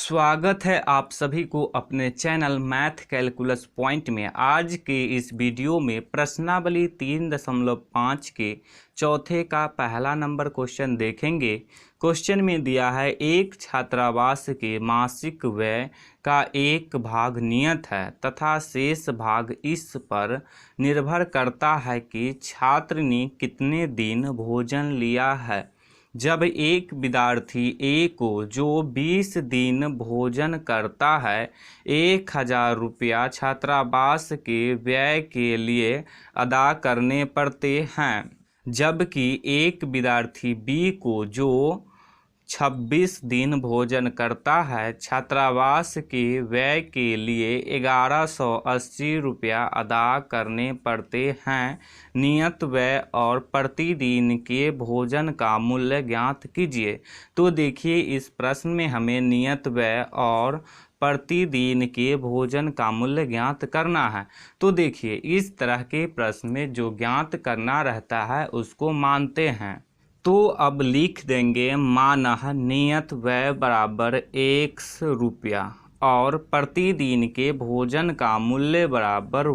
स्वागत है आप सभी को अपने चैनल मैथ कैलकुलस पॉइंट में। आज के इस वीडियो में प्रश्नावली 3.5 के चौथे का पहला नंबर क्वेश्चन देखेंगे। क्वेश्चन में दिया है एक छात्रावास के मासिक व्यय का एक भाग नियत है तथा शेष भाग इस पर निर्भर करता है कि छात्र ने कितने दिन भोजन लिया है। जब एक विद्यार्थी ए को जो 20 दिन भोजन करता है 1000 रुपया छात्रावास के व्यय के लिए अदा करने पड़ते हैं, जबकि एक विद्यार्थी बी को जो 26 दिन भोजन करता है छात्रावास के व्यय के लिए 1180 रुपया अदा करने पड़ते हैं। नियत व्यय और प्रतिदिन के भोजन का मूल्य ज्ञात कीजिए। तो देखिए इस प्रश्न में हमें नियत व्यय और प्रतिदिन के भोजन का मूल्य ज्ञात करना है। तो देखिए इस तरह के प्रश्न में जो ज्ञात करना रहता है उसको मानते हैं। तो अब लिख देंगे मानः नियत व्यय बराबर 100 रुपया और प्रतिदिन के भोजन का मूल्य बराबर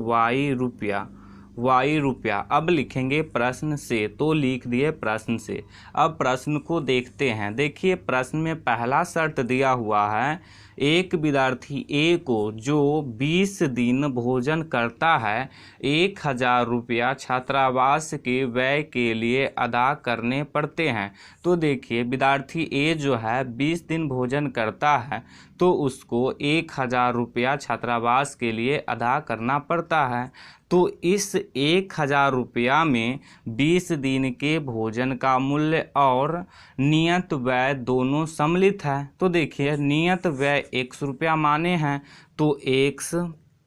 y रुपया। अब लिखेंगे प्रश्न से, तो लिख दिए प्रश्न से। अब प्रश्न को देखते हैं। देखिए प्रश्न में पहला शर्त दिया हुआ है एक विद्यार्थी ए को जो 20 दिन भोजन करता है 1000 रुपया छात्रावास के व्यय के लिए अदा करने पड़ते हैं। तो देखिए विद्यार्थी ए जो है 20 दिन भोजन करता है तो उसको 1000 रुपया छात्रावास के लिए अदा करना पड़ता है। तो इस 1000 रुपया में 20 दिन के भोजन का मूल्य और नियत व्यय दोनों सम्मिलित है। तो देखिए नियत व्यय 100 रुपया माने हैं तो x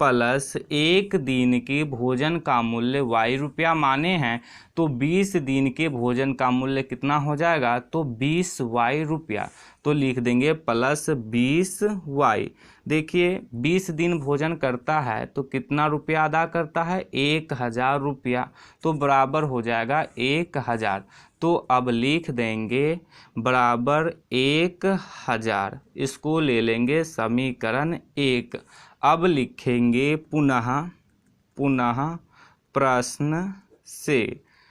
प्लस एक दिन के भोजन का मूल्य y रुपया माने हैं तो 20 दिन के भोजन का मूल्य कितना हो जाएगा, तो 20y रुपया। तो लिख देंगे प्लस 20y। देखिए 20 दिन भोजन करता है तो कितना रुपया अदा करता है 1000 रुपया, तो बराबर हो जाएगा 1000। तो अब लिख देंगे बराबर 1000, इसको ले लेंगे समीकरण 1। अब लिखेंगे पुनः प्रश्न से।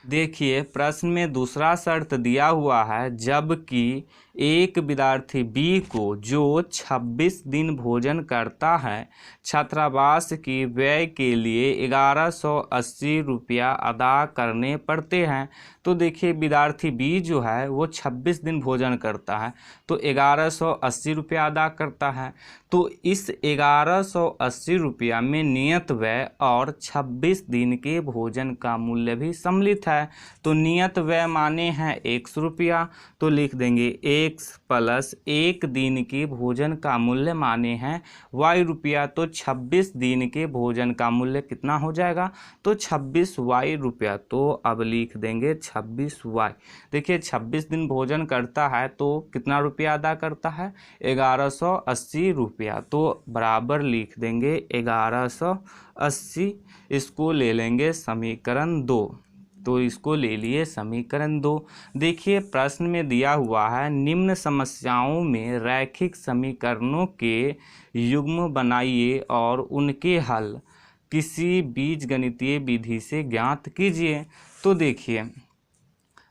देखिए प्रश्न में दूसरा शर्त दिया हुआ है जबकि एक विद्यार्थी बी को जो 26 दिन भोजन करता है छात्रावास की व्यय के लिए 1180 रुपया अदा करने पड़ते हैं। तो देखिए विद्यार्थी बी जो है वो 26 दिन भोजन करता है तो 1180 रुपया अदा करता है। तो इस 1180 रुपया में नियत व्यय और 26 दिन के भोजन का मूल्य भी सम्मिलित है। तो नियत व्यय माने हैं 100 रुपया, तो लिख देंगे x प्लस एक दिन के भोजन का मूल्य माने हैं y रुपया। तो 26 दिन के भोजन का मूल्य कितना हो जाएगा, तो 26y रुपया। तो अब लिख देंगे 26y। देखिए 26 दिन भोजन करता है तो कितना रुपया अदा करता है 1180 रुपया, तो बराबर लिख देंगे 1180। इसको ले लेंगे समीकरण 2। तो इसको ले लिए समीकरण 2। देखिए प्रश्न में दिया हुआ है निम्न समस्याओं में रैखिक समीकरणों के युग्म बनाइए और उनके हल किसी बीजगणितीय विधि से ज्ञात कीजिए। तो देखिए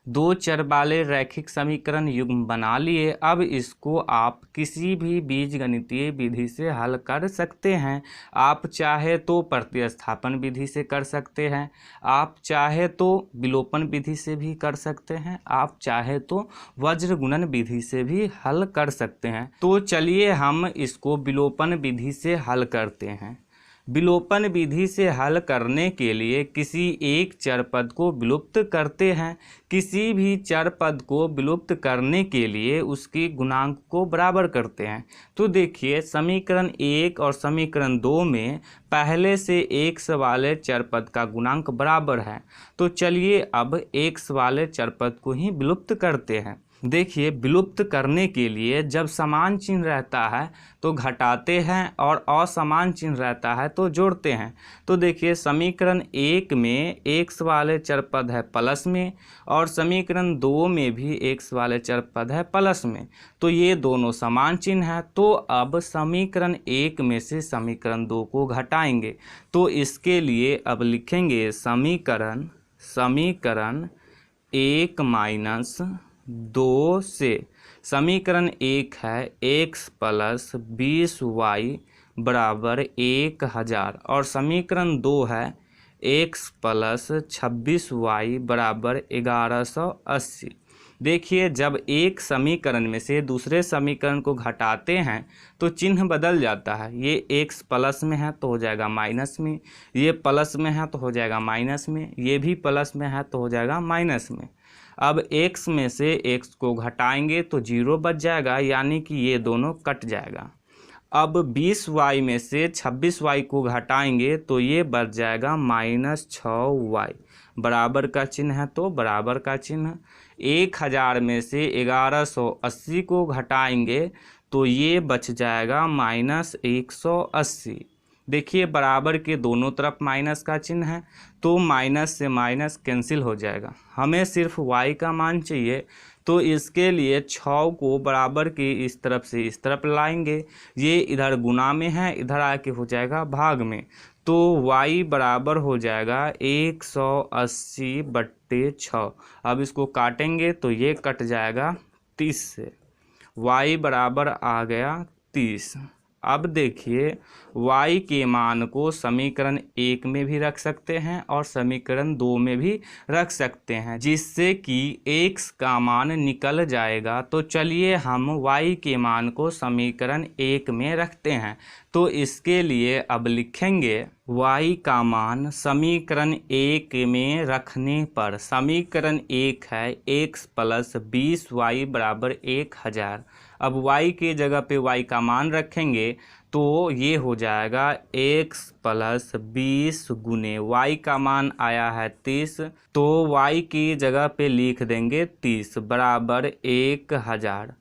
दो चर वाले रैखिक समीकरण युग्म बना लिए। अब इसको आप किसी भी बीजगणितीय विधि से हल कर सकते हैं। आप चाहे तो प्रतिस्थापन विधि से कर सकते हैं, आप चाहे तो विलोपन विधि से भी कर सकते हैं, आप चाहे तो वज्र गुणन विधि से भी हल कर सकते हैं। तो चलिए हम इसको विलोपन विधि से हल करते हैं। विलोपन विधि से हल करने के लिए किसी एक चर पद को विलुप्त करते हैं। किसी भी चर पद को विलुप्त करने के लिए उसकी गुणांक को बराबर करते हैं। तो देखिए समीकरण 1 और समीकरण 2 में पहले से x वाले चर पद का गुणांक बराबर है। तो चलिए अब x वाले चर पद को ही विलुप्त करते हैं। देखिए, विलुप्त करने के लिए जब समान चिन्ह रहता है तो घटाते हैं और असमान चिन्ह रहता है तो जोड़ते हैं। तो देखिए, समीकरण 1 में x वाले चर पद है प्लस में और समीकरण 2 में भी x वाले चर पद है प्लस में, तो ये दोनों समान चिन्ह है। तो अब समीकरण 1 में से समीकरण 2 को घटाएंगे, तो इसके लिए अब लिखेंगे समीकरण 1 माइनस 2 से समीकरण 1 है x प्लस 20y बराबर 1000 और समीकरण 2 है x प्लस 26y बराबर 1180। देखिए, जब एक समीकरण में से दूसरे समीकरण को घटाते हैं तो चिन्ह बदल जाता है। ये x प्लस में है तो हो जाएगा माइनस में, ये प्लस में है तो हो जाएगा माइनस में, ये भी प्लस में है तो हो जाएगा माइनस में। अब x में से x को घटाएंगे तो 0 बच जाएगा, यानी कि ये दोनों कट जाएगा। अब 20y में से 26y को घटाएंगे तो ये बच जाएगा -6y, बराबर का चिन्ह है तो बराबर का चिन्ह। 1000 में से 1180 को घटाएंगे तो ये बच जाएगा -180। देखिए, बराबर के दोनों तरफ माइनस का चिन्ह है तो माइनस से माइनस कैंसिल हो जाएगा। हमें सिर्फ y का मान चाहिए, तो इसके लिए 6 को बराबर के इस तरफ से इस तरफ लाएंगे। ये इधर गुना में है, इधर आके हो जाएगा भाग में, तो y बराबर हो जाएगा 180/6। अब इसको काटेंगे तो ये कट जाएगा 30 से, y बराबर आ गया 30। अब देखिए, y के मान को समीकरण 1 में भी रख सकते हैं और समीकरण 2 में भी रख सकते हैं, जिससे कि x का मान निकल जाएगा। तो चलिए हम y के मान को समीकरण 1 में रखते हैं। तो इसके लिए अब लिखेंगे y का मान समीकरण 1 में रखने पर, समीकरण 1 है x प्लस 20y बराबर 1000। अब y के जगह पे y का मान रखेंगे तो ये हो जाएगा x प्लस 20 गुने y का मान आया है 30, तो y की जगह पे लिख देंगे 30 बराबर 1000।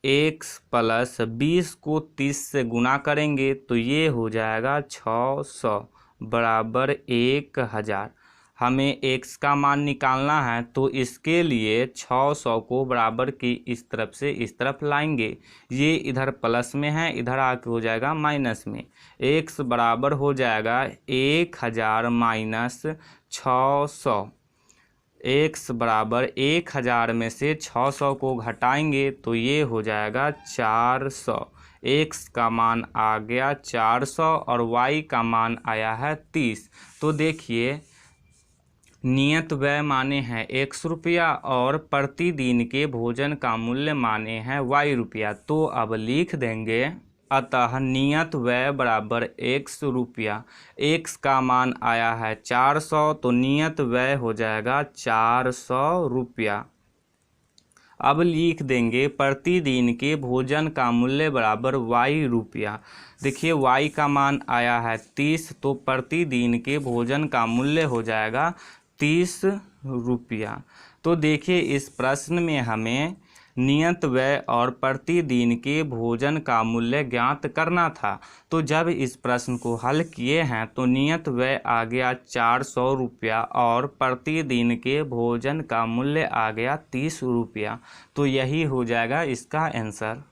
x प्लस 20 को 30 से गुना करेंगे तो ये हो जाएगा 600 बराबर 1000। हमें x का मान निकालना है तो इसके लिए 600 को बराबर की इस तरफ से इस तरफ लाएंगे। ये इधर प्लस में है, इधर आके हो जाएगा माइनस में। x बराबर हो जाएगा 1000 माइनस 600। x बराबर 1000 में से 600 को घटाएंगे तो ये हो जाएगा 400। x का मान आ गया 400 और y का मान आया है 30। तो देखिए, नियत व्यय माने हैं ₹1 और प्रतिदिन के भोजन का मूल्य माने हैं ₹y। तो अब लिख देंगे, अतः नियत व्यय बराबर ₹100। x का मान आया है 400, तो नियत व्यय हो जाएगा ₹400। अब लिख देंगे प्रतिदिन के भोजन का मूल्य बराबर ₹y। देखिए, y का मान आया है 30, तो प्रतिदिन के भोजन का मूल्य हो जाएगा ₹30। तो देखिए, इस प्रश्न में हमें नियत व्यय और प्रतिदिन के भोजन का मूल्य ज्ञात करना था। तो जब इस प्रश्न को हल किए हैं तो नियत व्यय आ गया ₹400 और प्रतिदिन के भोजन का मूल्य आ गया ₹30। तो यही हो जाएगा इसका आंसर।